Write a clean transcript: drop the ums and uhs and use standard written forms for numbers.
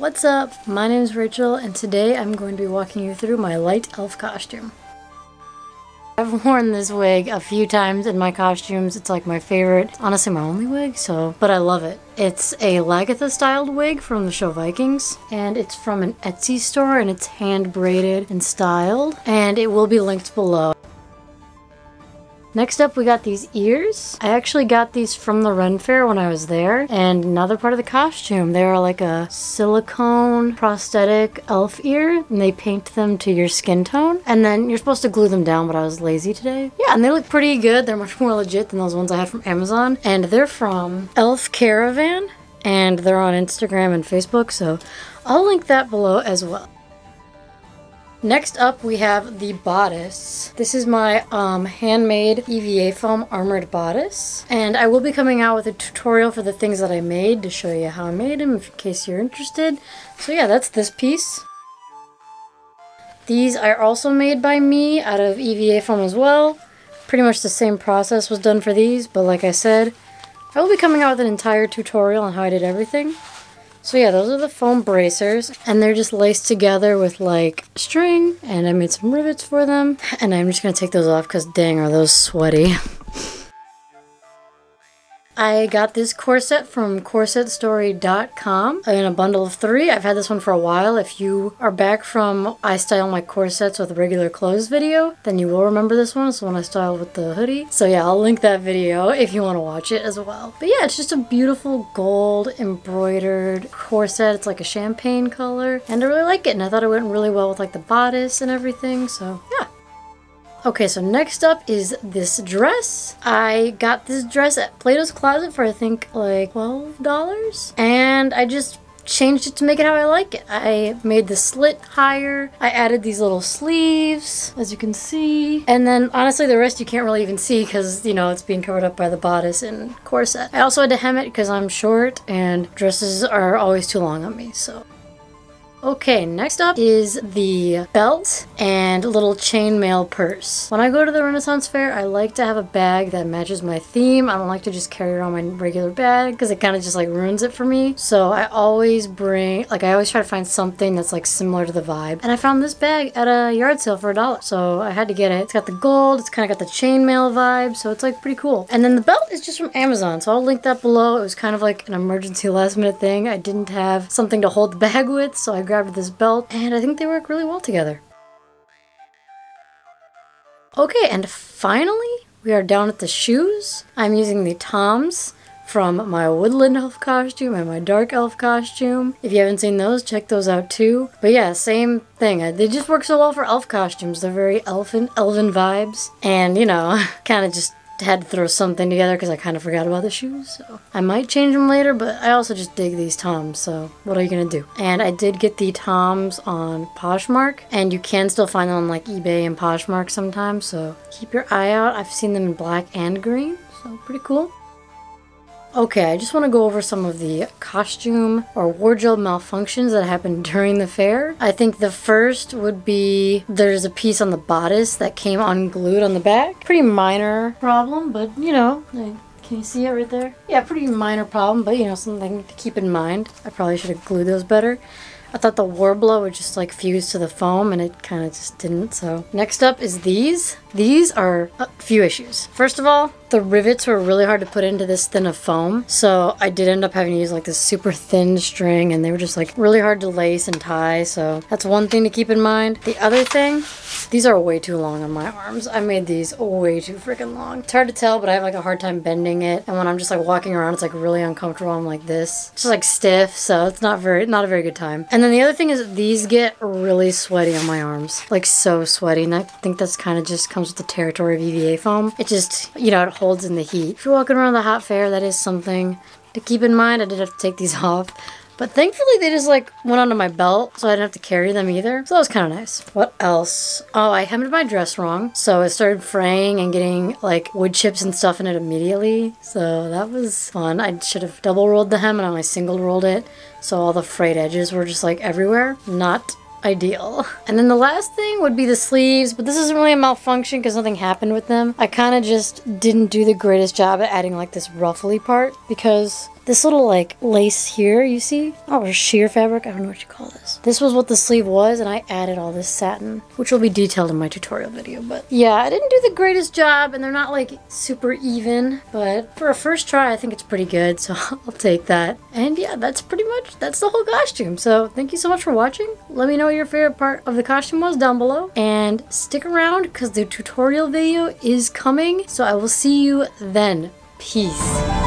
What's up? My name is Rachel and today I'm going to be walking you through my light elf costume. I've worn this wig a few times in my costumes. It's like my favorite, honestly my only wig, but I love it. It's a Lagatha styled wig from the show Vikings, and it's from an Etsy store and it's hand braided and styled, and it will be linked below. Next up we got these ears. I actually got these from the Ren Fair when I was there, and another part of the costume. They are like a silicone prosthetic elf ear, and they paint them to your skin tone, and then you're supposed to glue them down, but I was lazy today. Yeah, and they look pretty good. They're much more legit than those ones I had from Amazon, and they're from Elf Caravan, and they're on Instagram and Facebook, so I'll link that below as well. Next up we have the bodice. This is my handmade EVA foam armored bodice, and I will be coming out with a tutorial for the things that I made to show you how I made them in case you're interested. So yeah, that's this piece. These are also made by me out of EVA foam as well. Pretty much the same process was done for these, but like I said, I will be coming out with an entire tutorial on how I did everything. So yeah, those are the foam bracers, and they're just laced together with like string, and I made some rivets for them, and I'm just gonna take those off because dang are those sweaty. I got this corset from CorsetStory.com in a bundle of 3. I've had this one for a while. If you are back from I style my corsets with regular clothes video, then you will remember this one. It's the one I styled with the hoodie. So yeah, I'll link that video if you want to watch it as well. But yeah, it's just a beautiful gold embroidered corset. It's like a champagne color, and I really like it, and I thought it went really well with like the bodice and everything, so yeah. Okay, so next up is this dress. I got this dress at Plato's Closet for I think like $12, and I just changed it to make it how I like it. I made the slit higher. I added these little sleeves, as you can see. And then honestly the rest you can't really even see because, you know, it's being covered up by the bodice and corset. I also had to hem it because I'm short and dresses are always too long on me, so. Okay, next up is the belt and little chainmail purse. When I go to the Renaissance Fair, I like to have a bag that matches my theme. I don't like to just carry around my regular bag because it kind of just like ruins it for me. So I always bring, like I always try to find something that's like similar to the vibe. And I found this bag at a yard sale for $1, so I had to get it. It's got the gold, it's kind of got the chainmail vibe, so it's like pretty cool. And then the belt is just from Amazon, so I'll link that below. It was kind of like an emergency last minute thing. I didn't have something to hold the bag with, so I grabbed this belt, and I think they work really well together. Okay, and finally we are down at the shoes. I'm using the Toms from my woodland elf costume and my dark elf costume. If you haven't seen those, check those out too. But yeah, same thing. They just work so well for elf costumes. They're very elven vibes, and you know, kind of just had to throw something together because I kind of forgot about the shoes, so I might change them later, but I also just dig these Toms, so what are you gonna do? And I did get the Toms on Poshmark, and you can still find them on like eBay and Poshmark sometimes, so keep your eye out. I've seen them in black and green, so pretty cool. Okay, I just want to go over some of the costume or wardrobe malfunctions that happened during the fair. I think the first would be there's a piece on the bodice that came unglued on the back. Pretty minor problem, but you know, can you see it right there? Yeah, pretty minor problem, but you know, something to keep in mind. I probably should have glued those better. I thought the warbler would just like fuse to the foam, and it kind of just didn't, so. Next up is these. These are a few issues. First of all, the rivets were really hard to put into this thin of foam, so I did end up having to use like this super thin string, and they were just like really hard to lace and tie, so that's one thing to keep in mind. The other thing, these are way too long on my arms. I made these way too freaking long. It's hard to tell, but I have like a hard time bending it, and when I'm just like walking around, it's like really uncomfortable. I'm like this. It's just like stiff, so it's not a very good time. And then the other thing is these get really sweaty on my arms. Like so sweaty, and I think that's kind of just comes with the territory of EVA foam. It just, you know, it holds in the heat. If you're walking around the hot fair, that is something to keep in mind. I did have to take these off, but thankfully they just like went onto my belt, so I didn't have to carry them either. So that was kind of nice. What else? Oh, I hemmed my dress wrong, so it started fraying and getting like wood chips and stuff in it immediately. So that was fun. I should have double rolled the hem, and I only single rolled it, so all the frayed edges were just like everywhere. Not ideal. And then the last thing would be the sleeves, but this isn't really a malfunction because nothing happened with them. I kind of just didn't do the greatest job at adding like this ruffly part because This little like lace here, you see? Oh, or sheer fabric, I don't know what you call this. This was what the sleeve was, and I added all this satin, which will be detailed in my tutorial video. But yeah, I didn't do the greatest job, and they're not like super even, but for a first try, I think it's pretty good, so I'll take that. And yeah, that's the whole costume. So thank you so much for watching. Let me know what your favorite part of the costume was down below, and stick around because the tutorial video is coming. So I will see you then. Peace.